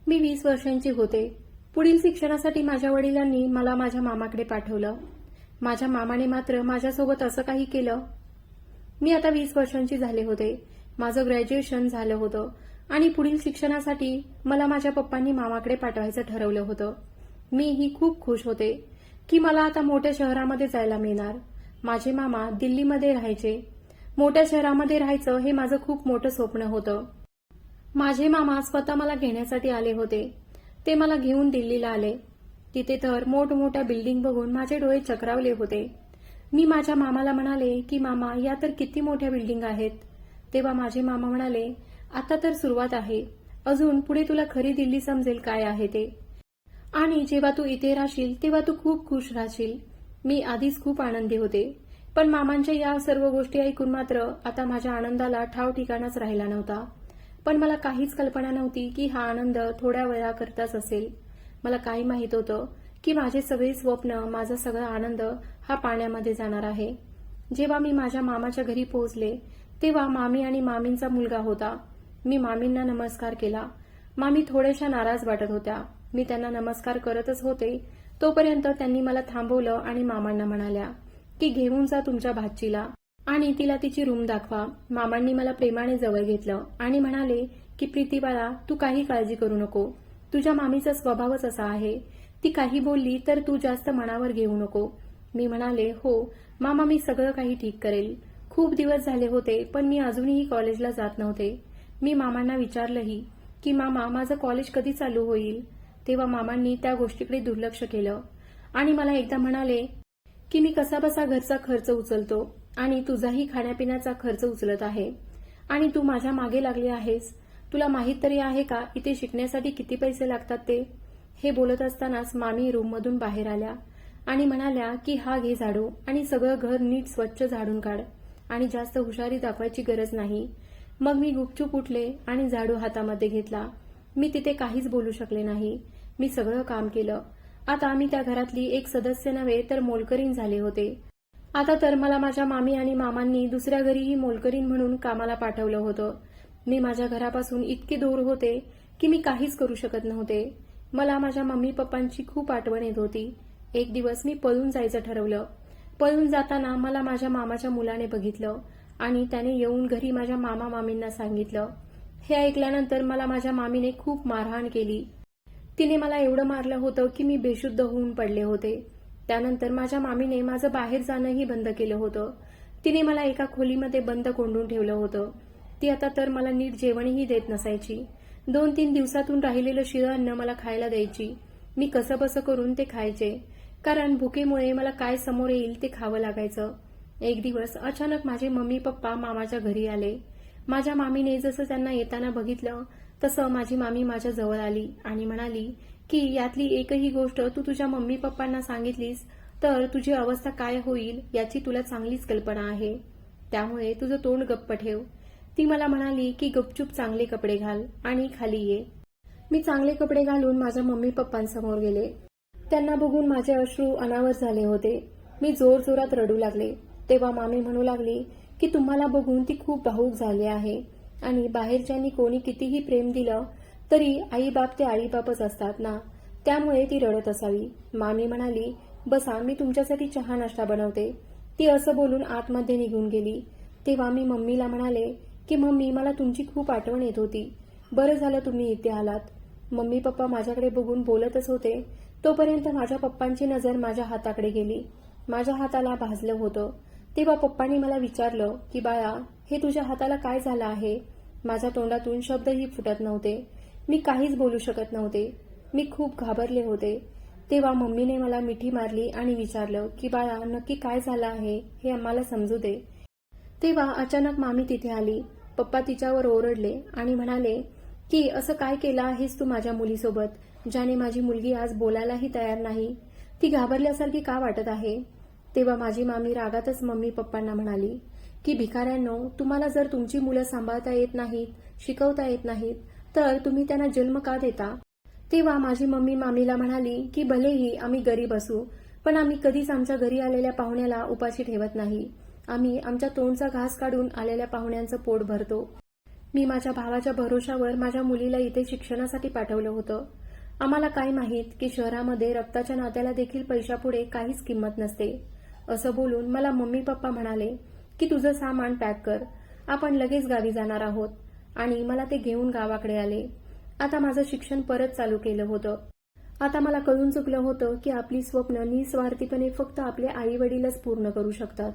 मी 20 वर्षांची होते. पुढील शिक्षणासाठी माझ्या वडिलांनी मला माझ्या मामाकडे पाठवलं. माझ्या मामाने मात्र माझ्यासोबत असं काही केलं. मी आता 20 वर्षांची झाले होते. माझं ग्रॅज्युएशन झालं होतं आणि पुढील शिक्षणासाठी मला माझ्या पप्पांनी मामाकडे पाठवायचं ठरवलं होतं. मीही खूप खुश होते की मला आता मोठ्या शहरामध्ये जायला मिळणार. माझे मामा दिल्लीमध्ये राहायचे. मोठ्या शहरामध्ये राहायचं हे माझं खूप मोठं स्वप्न होतं. माझे मामा स्वतः मला घेण्यासाठी आले होते. ते मला घेऊन दिल्लीला आले. तिथे तर मोठमोठ्या बिल्डिंग बघून माझे डोळे चक्रावले होते. मी माझ्या मामाला म्हणाले की मामा, या तर किती मोठ्या बिल्डिंग आहेत. तेव्हा माझे मामा म्हणाले, आता तर सुरुवात आहे, अजून पुढे तुला खरी दिल्ली समजेल काय आहे ते. आणि जेव्हा तू इथे राहशील तेव्हा तू खूप खुश राहशील. मी आधीच खूप आनंदी होते, पण मामांच्या या सर्व गोष्टी ऐकून मात्र आता माझ्या आनंदाला ठाव ठिकाणच राहिला नव्हता. पण मला काहीच कल्पना नव्हती की हा आनंद थोड्या वेळाकरताच असेल. मला काही माहित होतं की माझे सगळे स्वप्न, माझा सगळा आनंद हा पाण्यामध्ये जाणार आहे. जेव्हा मी माझ्या मामाच्या घरी पोहोचले तेव्हा मामी आणि मामींचा मुलगा होता. मी मामींना नमस्कार केला. मामी थोड्याशा नाराज वाटत होत्या. मी त्यांना नमस्कार करतच होते तोपर्यंत त्यांनी मला थांबवलं आणि मामांना म्हणाल्या की घेऊन जा तुमच्या भाचीला आणि तिला तिची रूम दाखवा. मामांनी मला प्रेमाने जवळ घेतलं आणि म्हणाले की प्रीती बाळा, तू काही काळजी करू नको. तुझ्या मामीचा स्वभावच असा आहे. ती काही बोलली तर तू जास्त मनावर घेऊ नको. मी म्हणाले, हो मामा, मी सगळं काही ठीक करेल. खूप दिवस झाले होते पण मी अजूनही कॉलेजला जात नव्हते. मी मामांना विचारलंही की मामा, माझं कॉलेज कधी चालू होईल. तेव्हा मामांनी त्या गोष्टीकडे दुर्लक्ष केलं आणि मला एकदा म्हणाले की मी कसाबसा घरचा खर्च उचलतो आणि तुझाही खाण्यापिण्याचा खर्च उचलत आहे आणि तू माझ्या मागे लागली आहेस. तुला माहित तरी आहे का इथे शिकण्यासाठी किती पैसे लागतात ते. हे बोलत असतानाच मामी रूममधून बाहेर आल्या आणि म्हणाल्या की हा घे झाडू आणि सगळं घर नीट स्वच्छ झाडून काढ आणि जास्त हुशारी दाखवायची गरज नाही. मग मी गुपचूप उठले आणि झाडू हातामध्ये घेतला. मी तिथे काहीच बोलू शकले नाही. मी सगळं काम केलं. आता मी त्या घरातली एक सदस्य नव्हे तर मोलकरीण झाले होते. आता तर मला माझ्या मामी आणि मामांनी दुसऱ्या घरीही मोलकरीण म्हणून कामाला पाठवलं होतं. मी माझ्या घरापासून इतके दूर होते की मी काहीच करू शकत नव्हते. मला माझ्या मम्मी पप्पांची खूप आठवण येत होती. एक दिवस मी पळून जायचं ठरवलं. पळून जाताना मला माझ्या मामाच्या मुलाने बघितलं आणि त्याने येऊन घरी माझ्या मामा मामींना सांगितलं. हे ऐकल्यानंतर मला माझ्या मामीने खूप मारहाण केली. तिने मला एवढं मारलं होतं की मी बेशुद्ध होऊन पडले होते. त्यानंतर माझ्या मामीने माझं बाहेर जाणंही बंद केलं होतं. तिने मला एका खोलीमध्ये बंद कोंडून ठेवलं होतं. ती आता तर मला नीट जेवणही देत नसायची. 2-3 दिवसातून राहिलेलं शिळं अन्न मला खायला द्यायची. मी कसंबसं करून ते खायचे, कारण भुकेमुळे मला काय समोर येईल ते खावं लागायचं. एक दिवस अचानक माझे मम्मी पप्पा मामाच्या घरी आले. माझ्या मामीने जसं त्यांना येताना बघितलं तसं माझी मामी माझ्या जवळ आली आणि म्हणाली की यातली एकही गोष्ट तू तुझ्या मम्मी पप्पांना सांगितलीस तर तुझी अवस्था काय होईल याची तुला चांगलीच कल्पना आहे. त्यामुळे तुझं तोंड गप्प ठेव. ती मला म्हणाली की गपचूप चांगले कपडे घाल आणि खाली ये. मी चांगले कपडे घालून माझ्या मम्मी पप्पांसमोर गेले. त्यांना बघून माझे अश्रू अनावर झाले होते. मी जोरजोरात रडू लागले. तेव्हा मामी म्हणू लागली की तुम्हाला बघून ती खूप भावूक झाली आहे आणि बाहेरच्यांनी कोणी कितीही प्रेम दिलं तरी आईबाप ते आईबापच असतात ना, त्यामुळे ती रडत असावी. मामी म्हणाली, बसा, मी तुमच्यासाठी चहा नाश्ता बनवते. ती असं बोलून आतमध्ये निघून गेली. तेव्हा मी मम्मीला म्हणाले की मम्मी, मला तुमची खूप आठवण येत होती. बरं झालं तुम्ही इथे आलात. मम्मी पप्पा माझ्याकडे बघून बोलतच होते तोपर्यंत माझ्या पप्पांची नजर माझ्या हाताकडे गेली. माझ्या हाताला भाजलं होतं. तेव्हा पप्पांनी मला विचारलं की बाळा, हे तुझ्या हाताला काय झालं आहे. माझ्या तोंडातून शब्दही फुटत नव्हते. मी काहीच बोलू शकत नव्हते. मी खूप घाबरले होते. तेव्हा मम्मीने मला मिठी मारली आणि विचारलं की बाळा, नक्की काय झालं आहे हे आम्हाला समजू दे. तेव्हा अचानक मामी तिथे आली. पप्पा तिच्यावर ओरडले आणि म्हणाले की असं काय केलं आहेस तू माझ्या मुलीसोबत, ज्याने माझी मुलगी आज बोलायलाही तयार नाही. ती घाबरल्यासारखी का वाटत आहे. तेव्हा माझी मामी रागातच मम्मी पप्पांना म्हणाली की भिकाऱ्यांनो, तुम्हाला जर तुमची मुलं सांभाळता येत नाहीत, शिकवता येत नाहीत तर तुम्ही त्यांना जन्म का देता. तेव्हा माझी मम्मी मामीला म्हणाली की भलेही आम्ही गरीब असू पण आम्ही कधीच आमच्या घरी आलेल्या पाहुण्याला उपाशी ठेवत नाही. आम्ही आमच्या तोंडचा घास काढून आलेल्या पाहुण्यांचं पोट भरतो. मी माझ्या भावाच्या भरोशावर माझ्या मुलीला इथे शिक्षणासाठी पाठवलं होतं. आम्हाला काय माहीत की शहरामध्ये रक्ताच्या नात्याला देखील पैशापुढे काहीच किंमत नसते. असं बोलून मला मम्मी पप्पा म्हणाले की तुझं सामान पॅक कर, आपण लगेच गावी जाणार आहोत. आणि मला ते घेऊन गावाकडे आले. आता माझं शिक्षण परत चालू केलं होतं. आता मला कळून चुकलं होतं की आपली स्वप्न निस्वार्थीपणे फक्त आपले आई वडीलच पूर्ण करू शकतात.